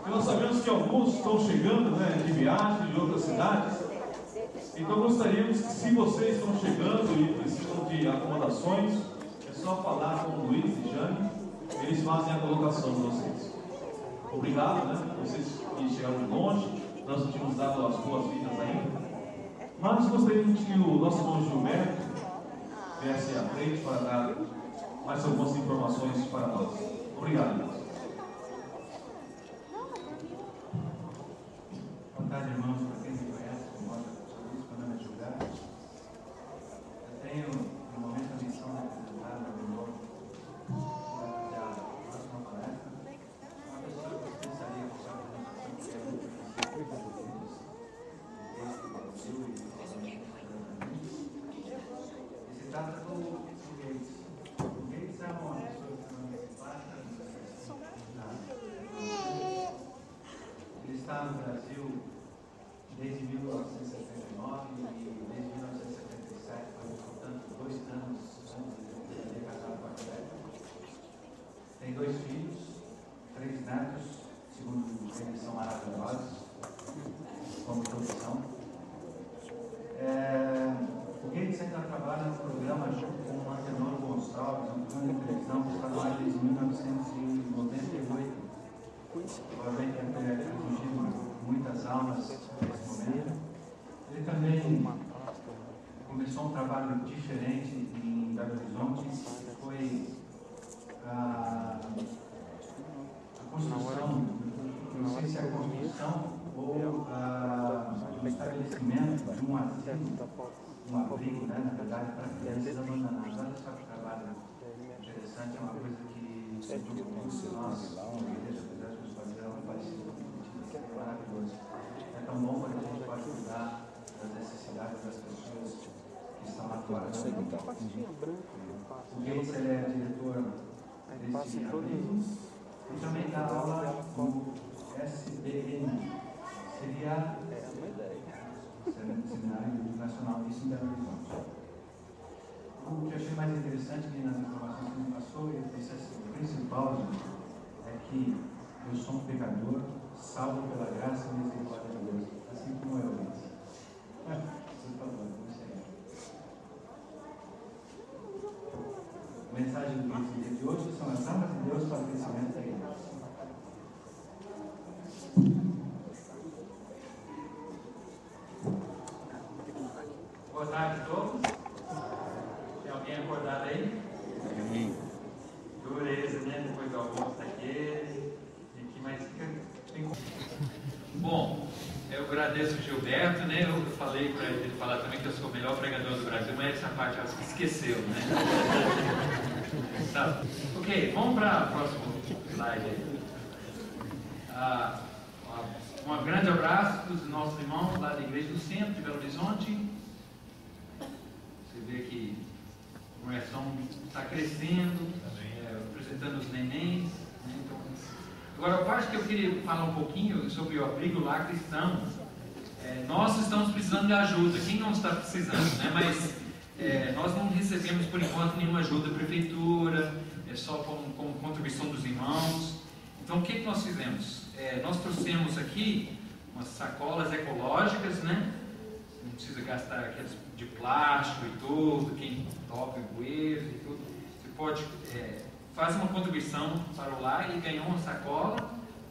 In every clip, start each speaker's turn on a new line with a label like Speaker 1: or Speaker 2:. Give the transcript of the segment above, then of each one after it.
Speaker 1: E nós sabemos que alguns estão chegando, né, de viagem de outras cidades. Então gostaríamos que, se vocês estão chegando e precisam de acomodações, é só falar com o Luiz e Jane, eles fazem a colocação de vocês. Obrigado, né? Vocês que chegaram de longe, nós não tínhamos dado as boas-vindas ainda. Mas gostaríamos que o nosso irmão Gilberto viesse à frente para dar mais algumas informações para nós. Obrigado, irmãos.
Speaker 2: Boa tarde, irmãos. Para quem me conhece, como mostra o Luiz, meu nome é Gilberto. Eu tenho, no momento, a missão de apresentar meu irmão que vai fazer a próxima palestra. Uma pessoa que especializa em apresentação, que é muito Brasil e se trata do Gates. O Gates é uma pessoa que não é simpática, ele está no Brasil desde 1979 e desde 1977, portanto, 2 anos antes de ele ter casado com a Rebeca. Tem 2 filhos, 3 netos, segundo eles são maravilhosos, como todos são. O Gates ainda trabalha no programa junto com o Antenor Gonçalves, um programa de televisão que está no ar desde 1998. Provavelmente tem atingido muitas almas nesse momento. Ele também começou um trabalho diferente em Belo Horizonte, que foi a construção, não sei se é a construção ou o estabelecimento de um asilo, um abrigo, né, na verdade, para crianças abandonadas. Olha só que trabalho interessante, é uma coisa que nós, como igreja, pudéssemos fazer algo parecido, é maravilhoso. É tão bom quando a gente pode cuidar das necessidades das pessoas que estão lá fora. O Gates, ele é diretor desse abrigo e também dá aula no SBN, seria Seminário Nacional de Ensino Belo Horizonte. O que eu achei mais interessante que nas informações que me passou, ele disse assim: o principal, gente, é que eu sou um pecador, salvo pela graça e misericórdia de Deus, assim como eu disse. Por favor, vamos chegar. A mensagem do dia de hoje são as armas de Deus para o crescimento da igreja. Boa tarde a todos. Tem alguém acordado aí? Dureza, né? Depois do almoço daquele. Mas fica. Bom, eu agradeço o Gilberto, né? Eu falei para ele falar também que eu sou o melhor pregador do Brasil, mas essa parte eu acho que esqueceu, né? Tá. Ok, vamos para o próximo slide aí. Um grande abraço dos nossos irmãos lá da Igreja do Centro de Belo Horizonte. Você vê que a congregação está crescendo, apresentando os nenéns. Né? Então, agora, a parte que eu queria falar um pouquinho sobre o abrigo lá cristão. Nós estamos precisando de ajuda. Quem não está precisando, né? Mas nós não recebemos por enquanto nenhuma ajuda da prefeitura, só como contribuição dos irmãos. Então, o que nós fizemos? Nós trouxemos aqui umas sacolas ecológicas, né? Não precisa gastar aqueles de plástico e tudo, quem toca bueiros e tudo. Você pode fazer uma contribuição para o lar e ganhar uma sacola,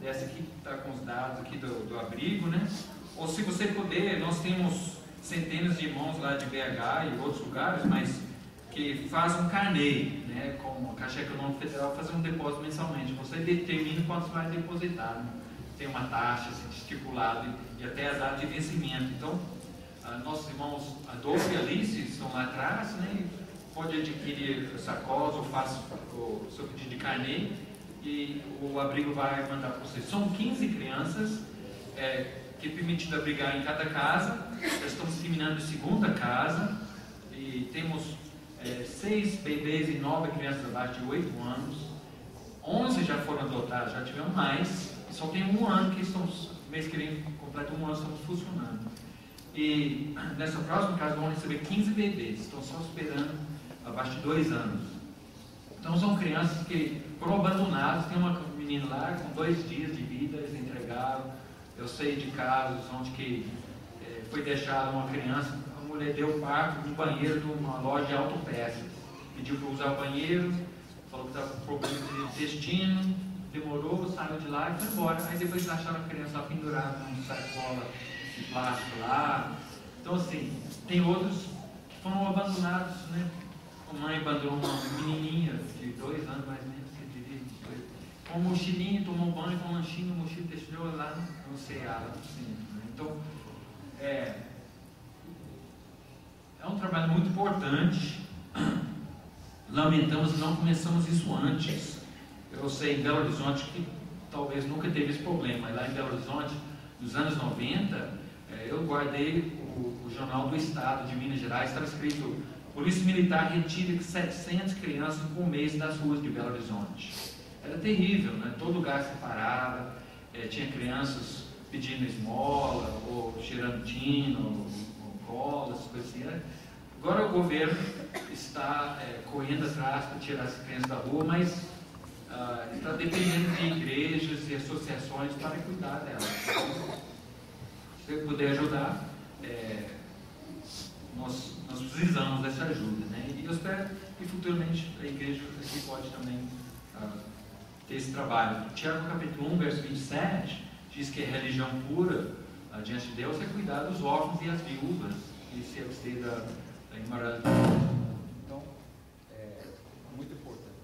Speaker 2: dessa aqui que está com os dados aqui do abrigo, né? Ou se você puder, nós temos centenas de irmãos lá de BH e outros lugares, mas que fazem um carnê, né? Com a Caixa Econômica Federal, fazer um depósito mensalmente. Você determina quanto você vai depositar, né? Tem uma taxa assim, estipulada e até a data de vencimento. Então, nossos irmãos Adolfo e Alice estão lá atrás, né? Pode adquirir sacolas ou faz o seu pedido de carnê e o abrigo vai mandar para vocês. São 15 crianças que é permitido abrigar em cada casa. Já estamos terminando a segunda casa e temos 6 bebês e 9 crianças abaixo de 8 anos. 11 já foram adotados, já tivemos mais. Só tem 1 ano que estamos, mês que vem completa 1 ano, estamos funcionando. E nessa próxima casa vão receber 15 bebês, estão só esperando abaixo de 2 anos. Então são crianças que foram abandonadas. Tem uma menina lá com 2 dias de vida, eles entregaram chegaram. Eu sei de casos onde que foi deixada uma criança, a mulher deu parto no banheiro de uma loja de autopeças. Pediu para usar o banheiro, falou que estava com problema de intestino, demorou, saiu de lá e foi embora. Aí depois acharam a criança pendurada numa sacola de plástico lá. Então assim, tem outros que foram abandonados, né? A mãe abandonou uma menininha de 2 anos mais ou menos, que devia com um mochilinho, tomou um banho com um lanchinho, o mochilo deixou lá no CA, lá no centro, né? Então, é um trabalho muito importante. Lamentamos que não começamos isso antes. Eu sei em Belo Horizonte que talvez nunca teve esse problema, mas lá em Belo Horizonte, nos anos 90, eu guardei o Jornal do Estado de Minas Gerais, estava escrito: Polícia Militar retira 700 crianças por mês das ruas de Belo Horizonte. Era terrível, né? Todo lugar se parava, tinha crianças pedindo esmola, ou cheirando tino, ou cola, essas coisas assim. Agora o governo está correndo atrás para tirar as crianças da rua, mas está dependendo de igrejas e associações para cuidar delas. Se você puder ajudar, nós precisamos dessa ajuda, né? E eu espero que futuramente a igreja aqui pode também ter esse trabalho. Tiago capítulo 1, verso 27, diz que a religião pura diante de Deus é cuidar dos órfãos e as viúvas e se abster da imoralidade. Então, é muito importante.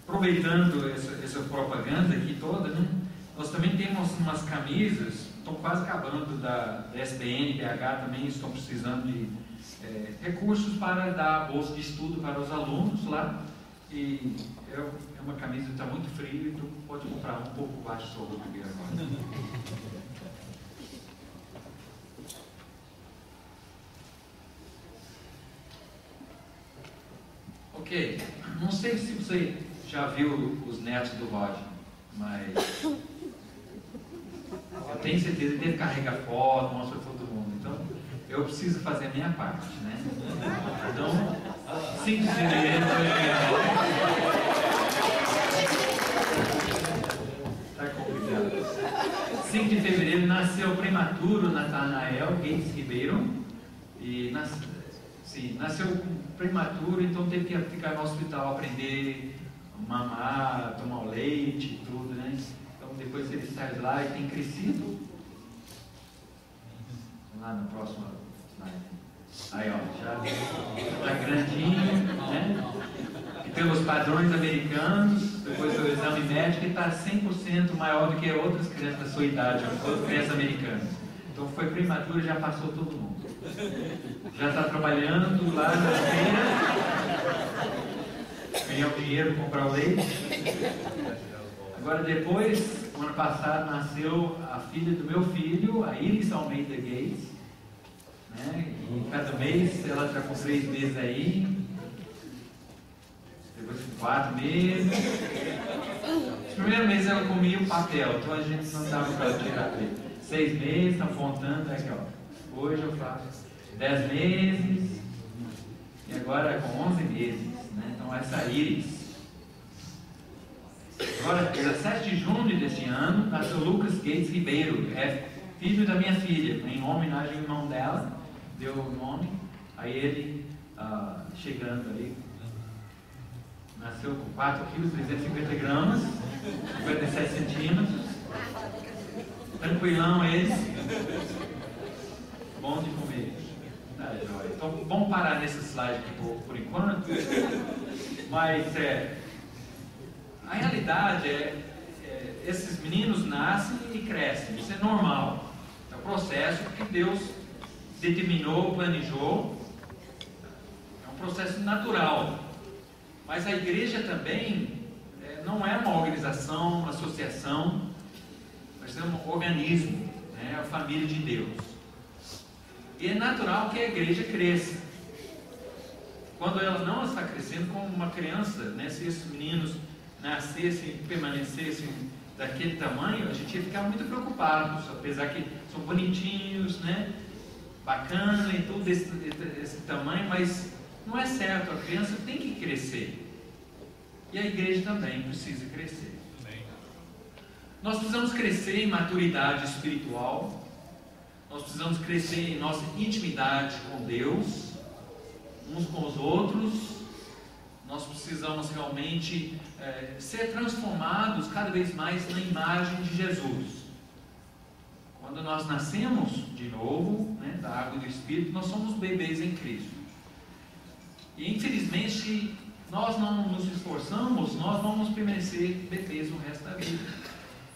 Speaker 2: Aproveitando essa propaganda aqui toda, né? Nós também temos umas camisas, estão quase acabando da SBN, BH também estão precisando de recursos para dar bolsa de estudo para os alunos lá. E é uma camisa que está muito fria, então pode comprar um pouco baixo sobre o primeiro agora. Ok, não sei se você já viu os netos do Roger, mas eu tenho certeza que ele carrega foto, mostra para todo mundo, então eu preciso fazer a minha parte, né? Então, 5 de fevereiro, tá complicado. 5 de fevereiro nasceu prematuro Natanael Gates Ribeiro, e nasceu prematuro, então teve que ficar no hospital, aprender a mamar, tomar o leite e tudo, né? Então depois ele sai de lá e tem crescido. Vamos lá no próximo slide. Aí ó, já está grandinho, né? E pelos padrões americanos, depois do exame médico, ele está 100% maior do que outras crianças da sua idade, outras crianças americanas. Então foi prematuro e já passou todo mundo. Já está trabalhando lá na feira, ganhar o dinheiro, comprar o leite. Agora depois, no ano passado, nasceu a filha do meu filho, a Iris Almeida Gates, né? E cada mês ela está com 3 meses aí, depois com 4 meses. Os primeiros meses ela comia o papel, então a gente não dava para tirar dele. 6 meses, estão contando, aqui ó. Hoje eu faço 10 meses e agora com 11 meses, né? Então essa Iris. Agora, 17 de junho deste ano, nasceu Lucas Gates Ribeiro, é filho da minha filha, em homenagem ao irmão dela, deu o nome a ele, chegando aí. Nasceu com 4 quilos, 350 gramas, 57 centímetros. Tranquilão esse. Bom de comer. Tá, joia. Então vamos parar nesse slide aqui por enquanto. Mas a realidade esses meninos nascem e crescem. Isso é normal. É um processo que Deus determinou, planejou. É um processo natural. Mas a igreja também não é uma organização, uma associação, mas é um organismo, né? A família de Deus. E é natural que a igreja cresça. Quando ela não está crescendo como uma criança, né? Se esses meninos nascessem, permanecessem daquele tamanho, a gente ia ficar muito preocupados, apesar que são bonitinhos, né? Bacana e tudo esse tamanho, mas não é certo, a criança tem que crescer. E a igreja também precisa crescer. Nós precisamos crescer em maturidade espiritual, nós precisamos crescer em nossa intimidade com Deus, uns com os outros, nós precisamos realmente ser transformados cada vez mais na imagem de Jesus. Quando nós nascemos de novo, né, da água e do Espírito, nós somos bebês em Cristo. E infelizmente, nós não nos esforçamos, nós vamos permanecer bebês o resto da vida.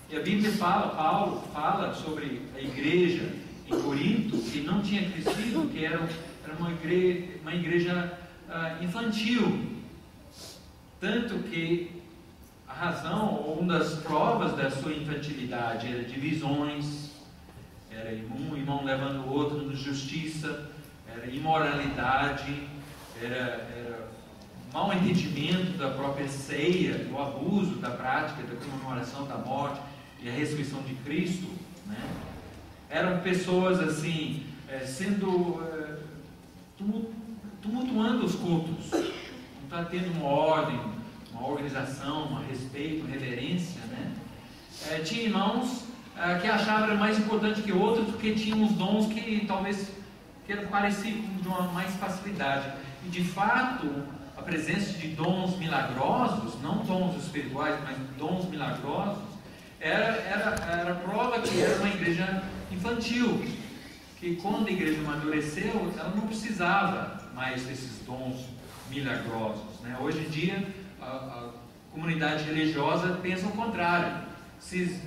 Speaker 2: E a Bíblia fala, Paulo fala sobre a igreja em Corinto, que não tinha crescido, que era uma igreja infantil. Tanto que a razão, ou uma das provas da sua infantilidade era divisões, era um irmão levando o outro na justiça, era imoralidade, era mau entendimento da própria ceia, o abuso da prática da comemoração da morte e a ressurreição de Cristo, né? Eram pessoas assim, tumultuando os cultos, não está tendo uma ordem, uma organização, um respeito, uma reverência, né? Tinha irmãos que achavam era mais importante que outros, porque tinham os dons que talvez pareciam de uma mais facilidade. E de fato, a presença de dons milagrosos, não dons espirituais, mas dons milagrosos, era prova que era uma igreja infantil, que quando a igreja amadureceu, ela não precisava mais desses dons milagrosos, né? Hoje em dia, a comunidade religiosa pensa o contrário. Se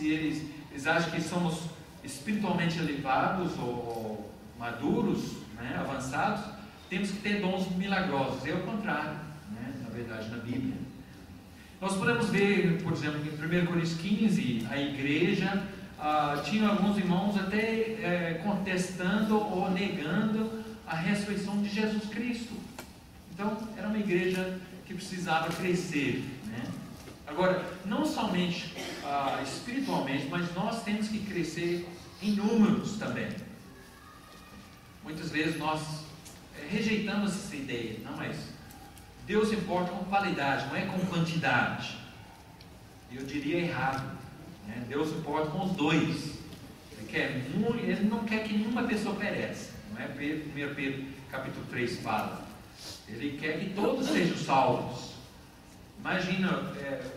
Speaker 2: eles acham que somos espiritualmente elevados ou maduros, né, avançados, temos que ter dons milagrosos. É o contrário, né, na verdade, na Bíblia. Nós podemos ver, por exemplo, em 1 Coríntios 15, a igreja tinha alguns irmãos até contestando ou negando a ressurreição de Jesus Cristo. Então, era uma igreja que precisava crescer, né? Agora, não somente espiritualmente, mas nós temos que crescer em números também. Muitas vezes nós rejeitamos essa ideia. Não, mas Deus importa com qualidade, não é com quantidade. Eu diria errado, né? Deus importa com os dois. Ele não quer que nenhuma pessoa pereça. Não é? 1 Pedro capítulo 3 fala. Ele quer que todos sejam salvos. Imagina,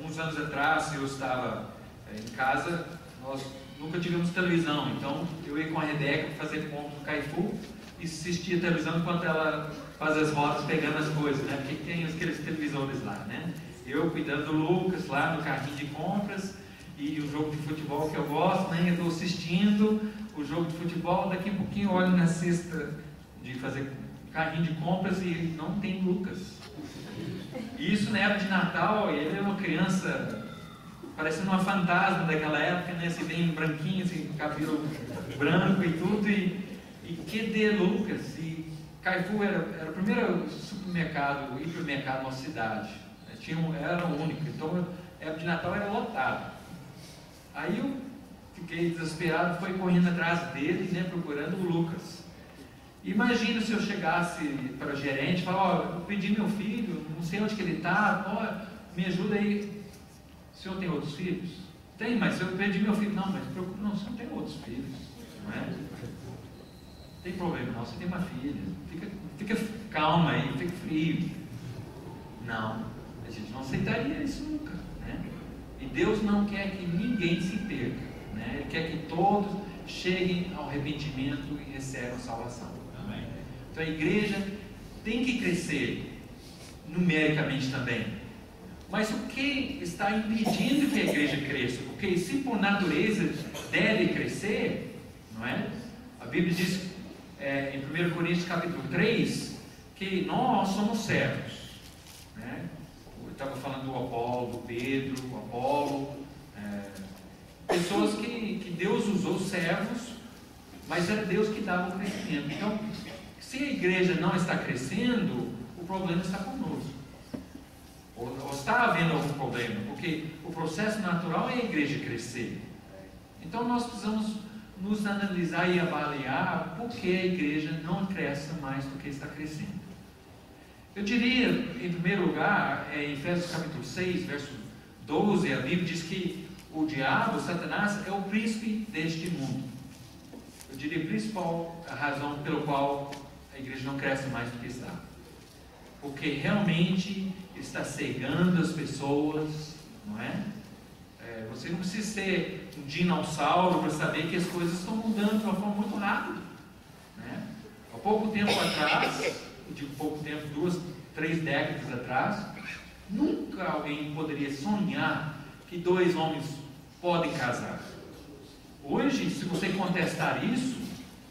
Speaker 2: uns anos atrás, eu estava em casa, nós nunca tivemos televisão, então eu ia com a Rebeca fazer compras no Carrefour e assistia a televisão enquanto ela fazia as rotas pegando as coisas, né? Porque tem aqueles televisores lá, né? Eu cuidando do Lucas lá no carrinho de compras e o jogo de futebol que eu gosto, né? Eu estou assistindo o jogo de futebol, daqui a pouquinho eu olho na cesta de fazer carrinho de compras e não tem Lucas. E isso na época de Natal, ele é uma criança parecendo uma fantasma daquela época, né? Se vem branquinho, assim, cabelo branco e tudo, e que Lucas. E Carrefour era o primeiro supermercado, hipermercado na nossa cidade. Era o único, então a época de Natal era lotado. Aí eu fiquei desesperado, fui correndo atrás dele, né, procurando o Lucas. Imagina se eu chegasse para o gerente e falar, eu pedi meu filho, não sei onde que ele está, me ajuda aí. O senhor tem outros filhos? Tem, mas eu perdi meu filho. Não, mas não, você não tem outros filhos, não é? Não tem problema não, você tem uma filha. Fica calma aí, fica frio. Não, a gente não aceitaria isso nunca, né? E Deus não quer que ninguém se perca, né? Ele quer que todos cheguem ao arrependimento e recebam salvação. Amém? Então a igreja tem que crescer numericamente também. Mas o que está impedindo que a igreja cresça? Porque se por natureza deve crescer, não é? A Bíblia diz em 1 Coríntios capítulo 3 que nós somos servos, né? Eu estava falando do Apolo, do Pedro, o Apolo, pessoas que Deus usou servos, mas era Deus que dava o crescimento. Então, se a igreja não está crescendo, o problema está conosco. Ou está havendo algum problema, porque o processo natural é a igreja crescer. Então nós precisamos nos analisar e avaliar por que a igreja não cresce mais do que está crescendo. Eu diria, em primeiro lugar, em Efésios capítulo 6, verso 12, a Bíblia diz que o diabo, Satanás, é o príncipe deste mundo. Eu diria a principal razão pela qual a igreja não cresce mais do que está. Porque realmente está cegando as pessoas, não é? Você não precisa ser um dinossauro para saber que as coisas estão mudando de uma forma muito rápida, né? Há pouco tempo atrás, eu digo pouco tempo, 2, 3 décadas atrás, nunca alguém poderia sonhar que 2 homens podem casar. Hoje, se você contestar isso,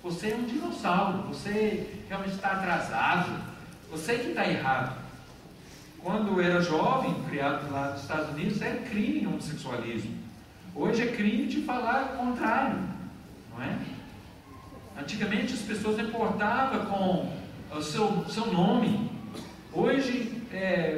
Speaker 2: você é um dinossauro, você realmente está atrasado, você que está errado. Quando eu era jovem, criado lá nos Estados Unidos, era crime o homossexualismo. Hoje é crime de falar o contrário, não é? Antigamente as pessoas não importavam com o seu nome. Hoje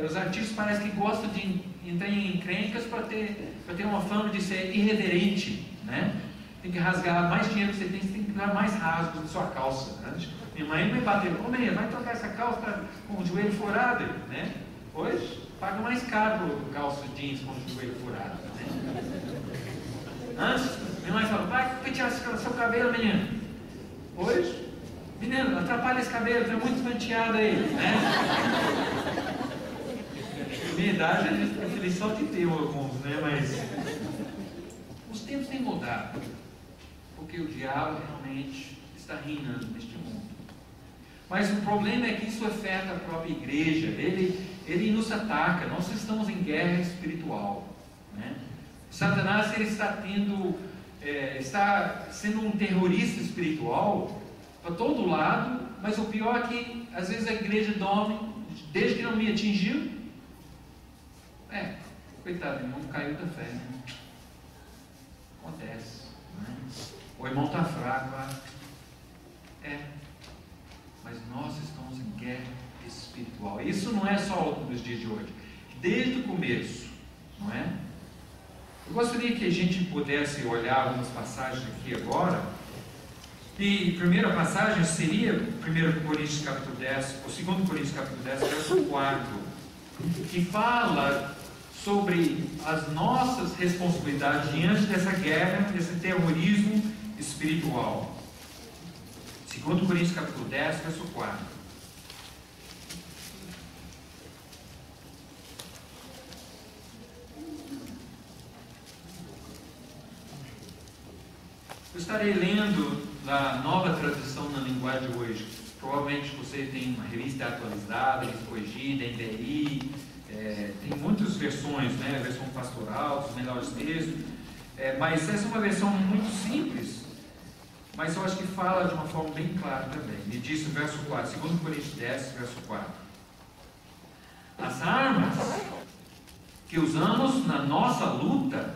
Speaker 2: os artistas parecem que gostam de entrar em encrencas para ter uma fama de ser irreverente, né? Tem que rasgar mais dinheiro que você tem que dar mais rasgos na sua calça, né? Minha mãe me bateu, vai trocar essa calça com o joelho furado, né? Hoje, paga mais caro por calça jeans com o joelho furado, né? Antes, minha mãe falou, vai pentear seu cabelo, menino. Hoje, menino, atrapalha esse cabelo, tá muito penteado aí, né? Na minha idade, a gente prefere só de ter alguns, né? Mas os tempos têm mudado, porque o diabo realmente está reinando neste mundo. Mas o problema é que isso afeta a própria igreja. Ele nos ataca. Nós estamos em guerra espiritual, né? Satanás ele está sendo um terrorista espiritual para todo lado. Mas o pior é que às vezes a igreja dorme desde que não me atingiu. Coitado, o irmão caiu da fé, né? Acontece, né? O irmão está fraco, mas nós estamos em guerra espiritual. Isso não é só nos dias de hoje, desde o começo, não é? Eu gostaria que a gente pudesse olhar algumas passagens aqui agora. E a primeira passagem seria 1 Coríntios capítulo 10, ou 2 Coríntios capítulo 10, verso 4, que fala sobre as nossas responsabilidades diante dessa guerra, desse terrorismo espiritual. 2 Coríntios capítulo 10, verso 4. Eu estarei lendo na nova tradução na linguagem de hoje. Provavelmente você tem uma revista atualizada, corrigida, NVI, tem muitas versões, né? A versão pastoral, os melhores textos, mas essa é uma versão muito simples, mas eu acho que fala de uma forma bem clara também. Ele diz o verso 4, 2 Coríntios 10, verso 4. As armas que usamos na nossa luta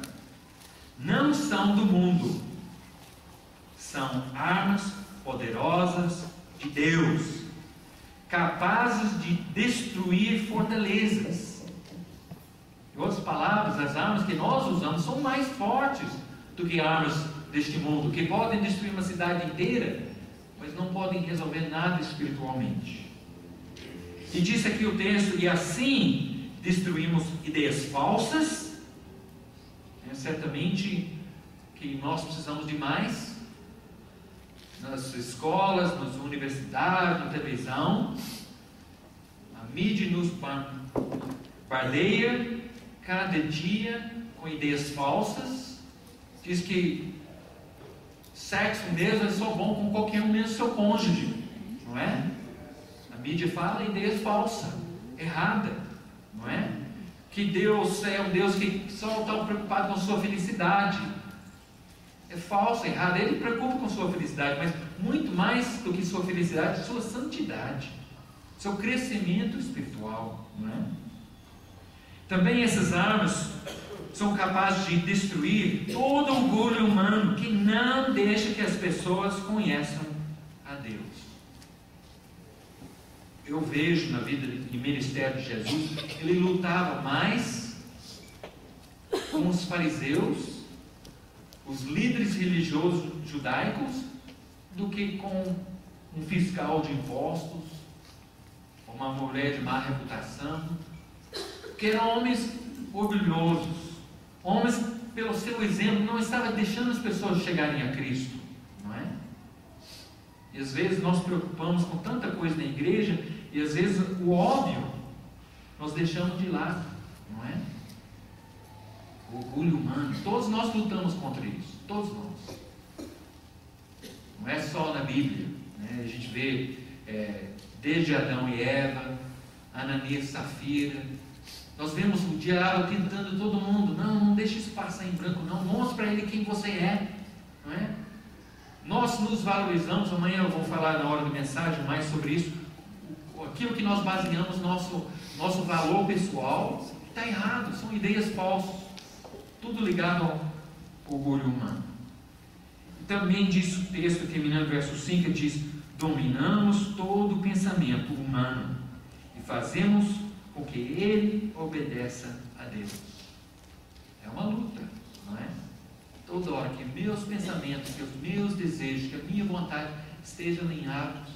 Speaker 2: não são do mundo, são armas poderosas de Deus, capazes de destruir fortalezas. Em outras palavras, as armas que nós usamos são mais fortes do que armas deste mundo, que podem destruir uma cidade inteira, mas não podem resolver nada espiritualmente. E diz aqui o texto, e assim destruímos ideias falsas. Certamente que nós precisamos de mais nas escolas, nas universidades, na televisão. A mídia nos bardeia cada dia com ideias falsas. Diz que sexo mesmo é só bom com qualquer um, menos seu cônjuge, não é? A mídia fala ideias falsas, errada, não é? Que Deus é um Deus que só está preocupado com sua felicidade. É falso, é errado. Ele preocupa com sua felicidade, mas muito mais do que sua felicidade, sua santidade, seu crescimento espiritual, não é? Também essas armas são capazes de destruir todo orgulho humano que não deixa que as pessoas conheçam a Deus. Eu vejo na vida e ministério de Jesus, ele lutava mais com os fariseus, os líderes religiosos judaicos, do que com um fiscal de impostos, uma mulher de má reputação, que eram homens orgulhosos, homens pelo seu exemplo, não estava deixando as pessoas chegarem a Cristo, não é? E às vezes nós nos preocupamos com tanta coisa na igreja, e às vezes o óbvio nós deixamos de lado, não é? O orgulho humano, todos nós lutamos contra isso, todos nós. Não é só na Bíblia, né? A gente vê desde Adão e Eva, Ananias e Safira. Nós vemos o diabo tentando todo mundo. Não deixe isso passar em branco, não. Mostre para ele quem você é, não é? Nós nos valorizamos. Amanhã eu vou falar na hora da mensagem mais sobre isso. Aquilo que nós baseamos nosso valor pessoal está errado, são ideias falsas, tudo ligado ao orgulho humano. E também diz o texto, terminando o verso 5, diz: dominamos todo o pensamento humano e fazemos com que ele obedeça a Deus. É uma luta, não é? Toda hora que meus pensamentos, que os meus desejos, que a minha vontade estejam alinhados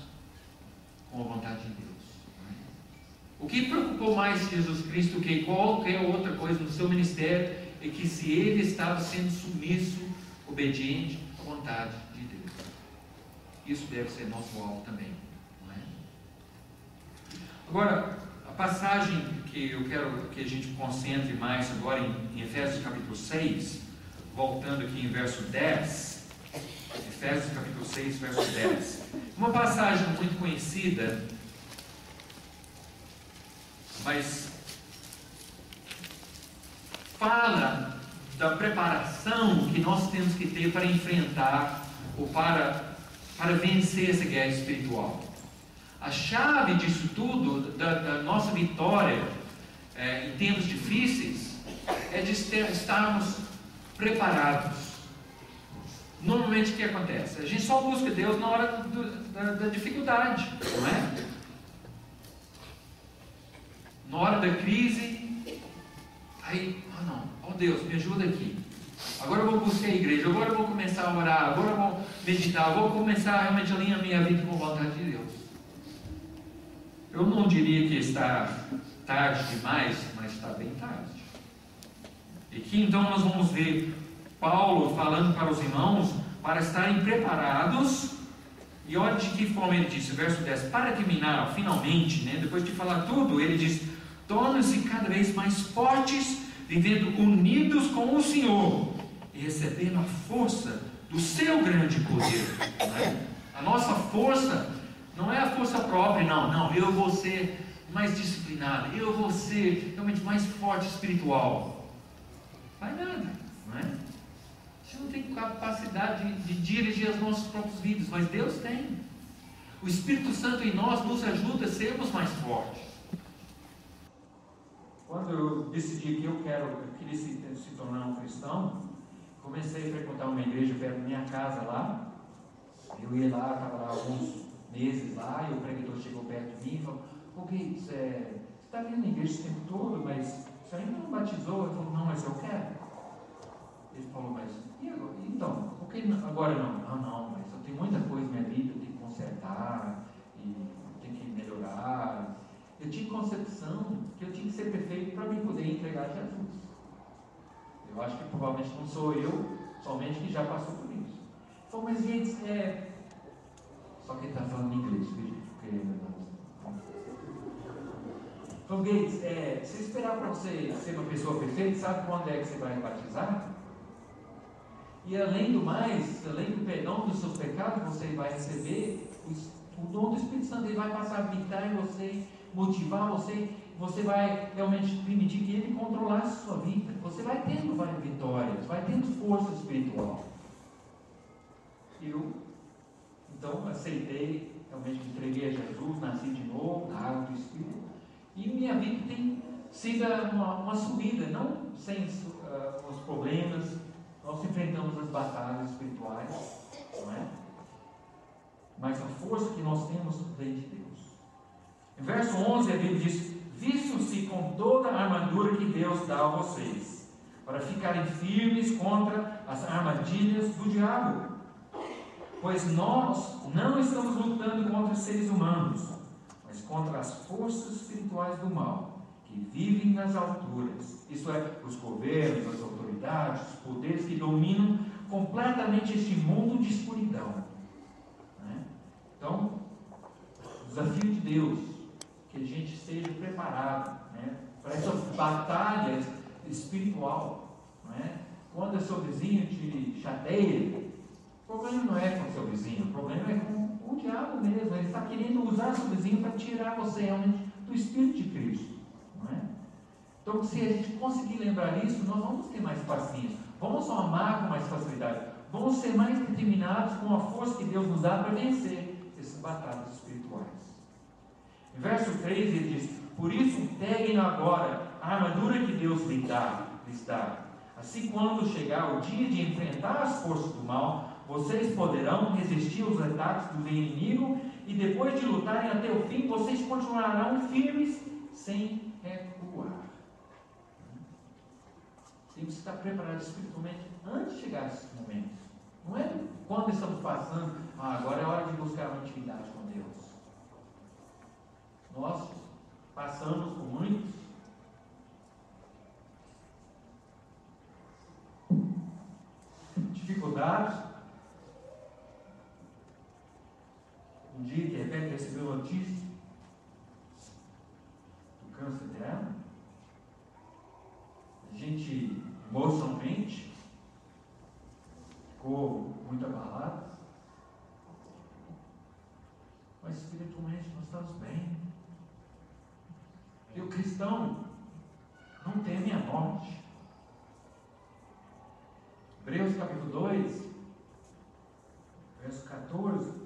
Speaker 2: com a vontade de Deus. O que preocupou mais Jesus Cristo que qualquer outra coisa no seu ministério é que se ele estava sendo submisso, obediente à vontade de Deus. Isso deve ser nosso alvo também, não é? Agora, a passagem que eu quero que a gente concentre mais agora em Efésios capítulo 6, voltando aqui em verso 10, Efésios capítulo 6, verso 10. Uma passagem muito conhecida, mas fala da preparação que nós temos que ter para enfrentar ou para vencer essa guerra espiritual. A chave disso tudo, da nossa vitória em tempos difíceis, é de estarmos preparados. Normalmente o que acontece? A gente só busca Deus na hora da dificuldade, não é? Na hora da crise, aí, Deus, me ajuda aqui. Agora eu vou buscar a igreja, agora eu vou começar a orar, agora eu vou meditar, eu vou começar a realmente alinhar a minha vida com a vontade de Deus. Eu não diria que está tarde demais, mas está bem tarde. E aqui então nós vamos ver Paulo falando para os irmãos para estarem preparados. E olha de que forma ele disse, verso 10, para terminar, finalmente, né, depois de falar tudo, ele diz: tornem-se cada vez mais fortes, vivendo unidos com o Senhor e recebendo a força do seu grande poder. Né? A nossa força não é a força própria, não, eu vou ser mais disciplinado, eu vou ser realmente mais forte espiritual. Vai nada, não é? Você não tem capacidade de dirigir as nossas próprias vidas, mas Deus tem. O Espírito Santo em nós nos ajuda a sermos mais fortes. Quando eu decidi que eu queria se tornar um cristão, comecei a frequentar uma igreja perto da minha casa lá. Eu ia lá, estava lá alguns meses lá, e o pregador chegou perto de mim e falou: você está vindo na igreja o tempo todo, mas você ainda não batizou? Eu falei: não, mas eu quero. Ele falou: mas e agora? Então, por que agora não? Não, mas eu tenho muita coisa na minha vida, eu tenho que consertar, e tenho que melhorar. Eu tinha concepção que eu tinha que ser perfeito para mim poder entregar a Jesus. Eu acho que provavelmente não sou eu somente que já passou por isso. Ele falou: mas Gates, só que ele está falando em inglês, porque então, Gates, se esperar para você ser uma pessoa perfeita, sabe quando é que você vai batizar? E além do mais, além do perdão dos seus pecados, você vai receber o dom do Espírito Santo. Ele vai passar a habitar em você, motivar você. Você vai realmente permitir que Ele controlasse a sua vida. Você vai tendo várias vitórias, vai tendo força espiritual. Eu, então, aceitei, realmente me entreguei a Jesus, nasci de novo, na água do Espírito. E minha vida tem sido uma subida, não sem os problemas. Nós enfrentamos as batalhas espirituais, não é? Mas a força que nós temos vem de Deus. Em verso 11 a Bíblia diz: vistam-se com toda a armadura que Deus dá a vocês, para ficarem firmes contra as armadilhas do diabo. Pois nós não estamos lutando contra seres humanos, mas contra as forças espirituais do mal, que
Speaker 3: que vivem nas alturas, isto é, os governos, as autoridades, os poderes que dominam completamente este mundo de escuridão. Né? Então, o desafio de Deus, que a gente esteja preparado, né, para essa batalha espiritual. Né? Quando o seu vizinho te chateia, o problema não é com o seu vizinho, o problema é com o diabo mesmo. Ele está querendo usar seu vizinho para tirar você realmente do Espírito de Cristo. Não é? Então, se a gente conseguir lembrar isso, nós vamos ter mais paciência, vamos amar com mais facilidade, vamos ser mais determinados com a força que Deus nos dá para vencer essas batalhas espirituais. Em verso 3 ele diz: por isso peguem agora a armadura que Deus lhes dá. Assim, quando chegar o dia de enfrentar as forças do mal, vocês poderão resistir aos ataques do inimigo, e depois de lutarem até o fim, vocês continuarão firmes sem recuar. Temos que estar preparados espiritualmente antes de chegar a esses momentos. Não é quando estamos passando, agora é hora de buscar uma intimidade com Deus. Nós passamos por muitos dificuldades. Um dia que Rebeca recebeu a notícia do câncer dela, a gente emocionalmente ficou muito abalado, mas espiritualmente nós estamos bem. E o cristão não teme a morte. Hebreus capítulo 2, verso 14,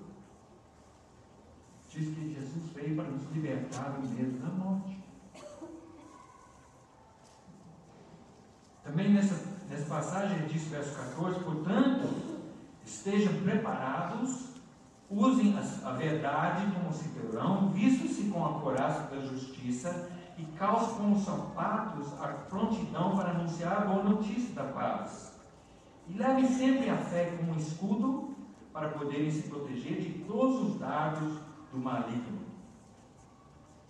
Speaker 3: diz que Jesus veio para nos libertar do medo da morte. Também nessa passagem ele diz, verso 14, portanto, estejam preparados, usem a verdade como cinturão, vistam-se com a couraça da justiça e calcem como sapatos a prontidão para anunciar a boa notícia da paz. E levem sempre a fé como um escudo para poderem se proteger de todos os dardos do maligno.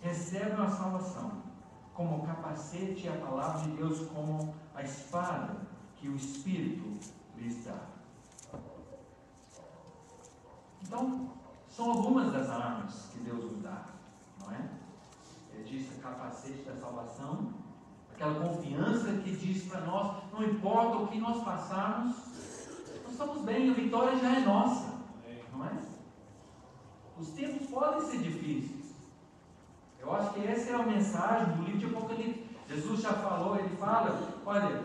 Speaker 3: Recebam a salvação como capacete e a palavra de Deus como a espada que o Espírito lhes dá. Então, são algumas das armas que Deus nos dá, não é? Ele diz a capacete da salvação, aquela confiança que diz para nós, não importa o que nós passarmos, nós estamos bem, a vitória já é nossa, não é? Os tempos podem ser difíceis. Eu acho que essa é a mensagem do livro de Apocalipse. Jesus já falou, ele fala, olha,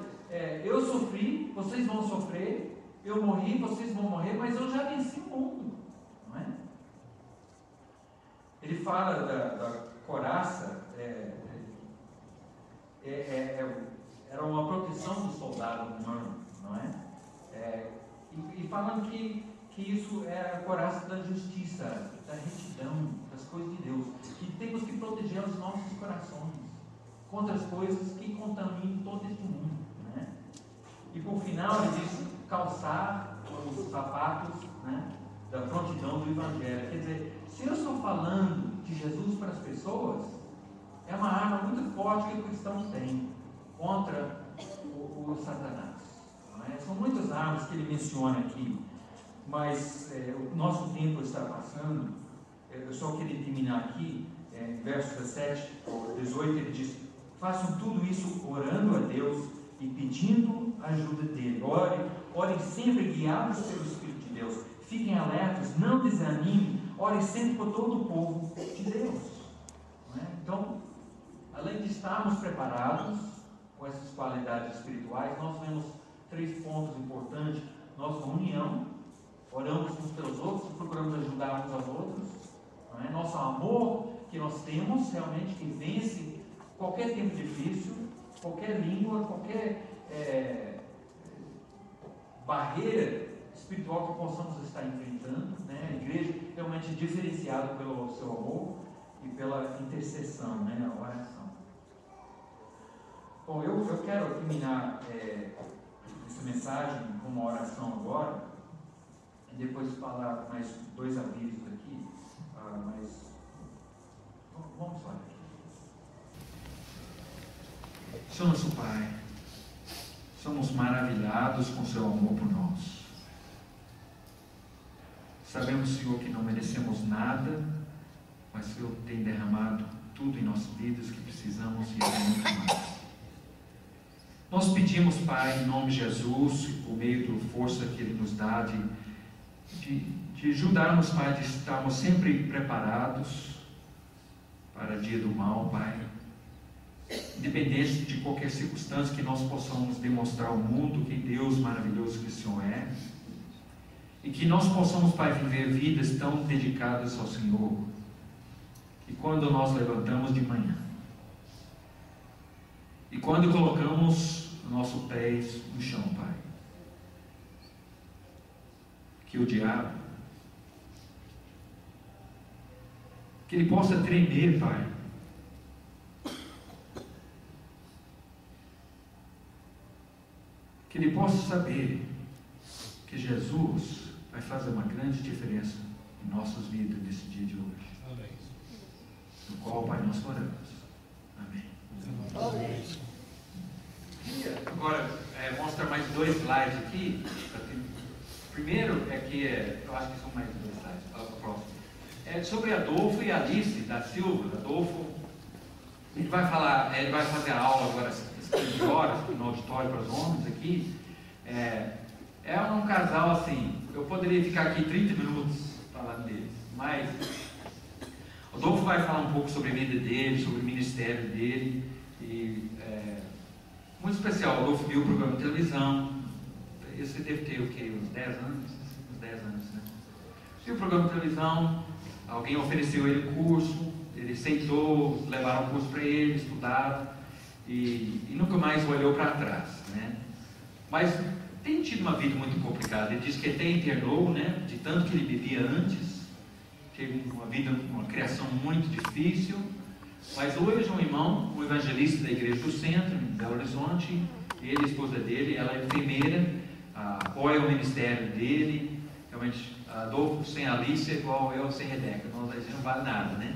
Speaker 3: eu sofri, vocês vão sofrer, eu morri, vocês vão morrer, mas eu já venci o mundo, não é? Ele fala da couraça, era uma proteção do soldado humano, não é? E falando que isso é a couraça da justiça, da retidão, das coisas de Deus, que temos que proteger os nossos corações contra as coisas que contaminam todo este mundo, né? E por final ele diz calçar os sapatos, né, da prontidão do Evangelho. Quer dizer, se eu estou falando de Jesus para as pessoas, é uma arma muito forte que o cristão tem contra o Satanás, não é? São muitas armas que ele menciona aqui, mas o nosso tempo está passando. Eu só queria terminar aqui, verso 17 ou 18, ele diz: façam tudo isso orando a Deus e pedindo a ajuda dele. Orem sempre guiados pelo Espírito de Deus. Fiquem alertas, não desanimem, orem sempre por todo o povo de Deus. Não é? Então, além de estarmos preparados com essas qualidades espirituais, nós vemos 3 pontos importantes. Nossa união, oramos uns pelos outros, procuramos ajudar uns aos outros. Não é? Nosso amor que nós temos realmente, que vence qualquer tempo difícil, qualquer língua, qualquer barreira espiritual que possamos estar enfrentando, né? A igreja realmente é diferenciada pelo seu amor e pela intercessão, né? A oração. Bom, eu quero terminar essa mensagem com uma oração agora e depois falar mais 2 avisos aqui, mas vamos lá.
Speaker 2: Senhor nosso Pai, somos maravilhados com o seu amor por nós. Sabemos, Senhor, que não merecemos nada, mas o Senhor tem derramado tudo em nossas vidas que precisamos e até muito mais. Nós pedimos, Pai, em nome de Jesus, por meio da força que Ele nos dá, de ajudarmos, Pai, de estarmos sempre preparados para o dia do mal, Pai. Independente de qualquer circunstância, que nós possamos demonstrar ao mundo que Deus maravilhoso que o Senhor é. E que nós possamos, Pai, viver vidas tão dedicadas ao Senhor, que quando nós levantamos de manhã, e quando colocamos nossos pés no chão, Pai, que o diabo, que ele possa tremer, Pai, que ele possa saber que Jesus vai fazer uma grande diferença em nossas vidas nesse dia de hoje. Amém. No qual, Pai, nós oramos. Amém. Amém. Agora, mostra mais 2 slides aqui. Primeiro é que, eu acho que são mais 2 slides, o próximo. É sobre Adolfo e Alice da Silva. Adolfo, ele vai fazer a aula agora às 15 horas no auditório para os homens aqui. É um casal assim, eu poderia ficar aqui 30 minutos falando deles, mas o Adolfo vai falar um pouco sobre a vida dele, sobre o ministério dele, e muito especial. O Adolfo viu o programa de televisão, você deve ter o quê? Uns 10 anos? Uns 10 anos, né? Viu o programa de televisão, alguém ofereceu ele um curso, ele aceitou, levaram o curso para ele, estudaram, e nunca mais olhou para trás, né? Mas tem tido uma vida muito complicada. Ele diz que até internou, né? De tanto que ele bebia antes, teve uma criação muito difícil. Mas hoje um irmão, um evangelista da Igreja do Centro, em Belo Horizonte, ele, a esposa dele, ela é enfermeira, apoia o ministério dele. Realmente, Adolfo sem Alice é igual eu sem Rebeca, não vale nada, né?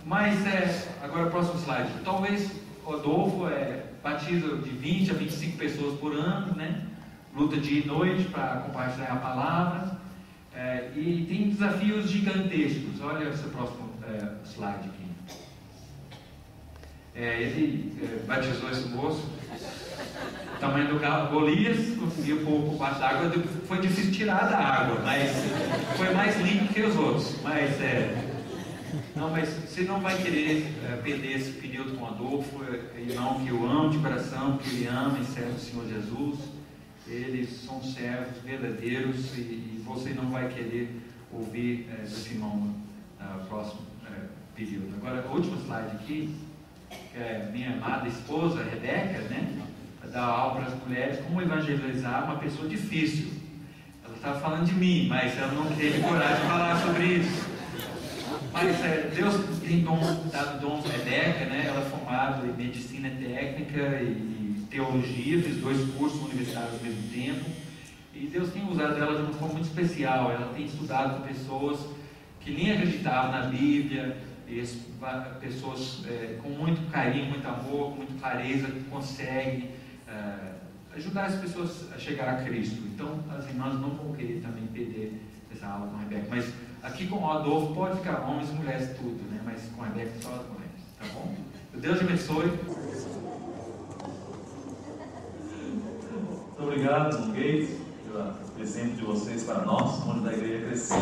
Speaker 2: Mas, agora o próximo slide. Talvez o Adolfo batiza de 20 a 25 pessoas por ano, né? Luta dia e noite para compartilhar a palavra, e tem desafios gigantescos. Olha esse próximo slide aqui. Ele batizou esse moço, o tamanho do Golias, conseguiu pôr por baixo d'água. Foi difícil tirar da água, mas foi mais limpo que os outros. Mas você não vai querer perder esse período com o Adolfo, irmão que eu amo de coração, que ele ama e serve o Senhor Jesus. Eles são servos verdadeiros, e você não vai querer ouvir desse irmão no próximo período. Agora, o último slide aqui, que é minha amada esposa, Rebeca, né? Dá aula para as mulheres como evangelizar uma pessoa difícil. Ela estava falando de mim, mas ela não teve coragem de falar sobre isso. Mas Deus tem dado dons a Rebeca, né? Ela é formada em medicina técnica e teologia, fez 2 cursos universitários ao mesmo tempo, e Deus tem usado ela de uma forma muito especial. Ela tem estudado com pessoas que nem acreditavam na Bíblia, e pessoas com muito carinho, muito amor, com muita clareza, que conseguem ajudar as pessoas a chegar a Cristo. Então, as irmãs não vão querer também perder essa aula com a Rebeca, mas aqui com o Adolfo pode ficar homens e mulheres tudo, né? Mas com a Rebeca só as mulheres, tá bom? Deus abençoe.
Speaker 1: Muito obrigado, Gates, pelo exemplo de vocês para nós, onde da igreja crescer.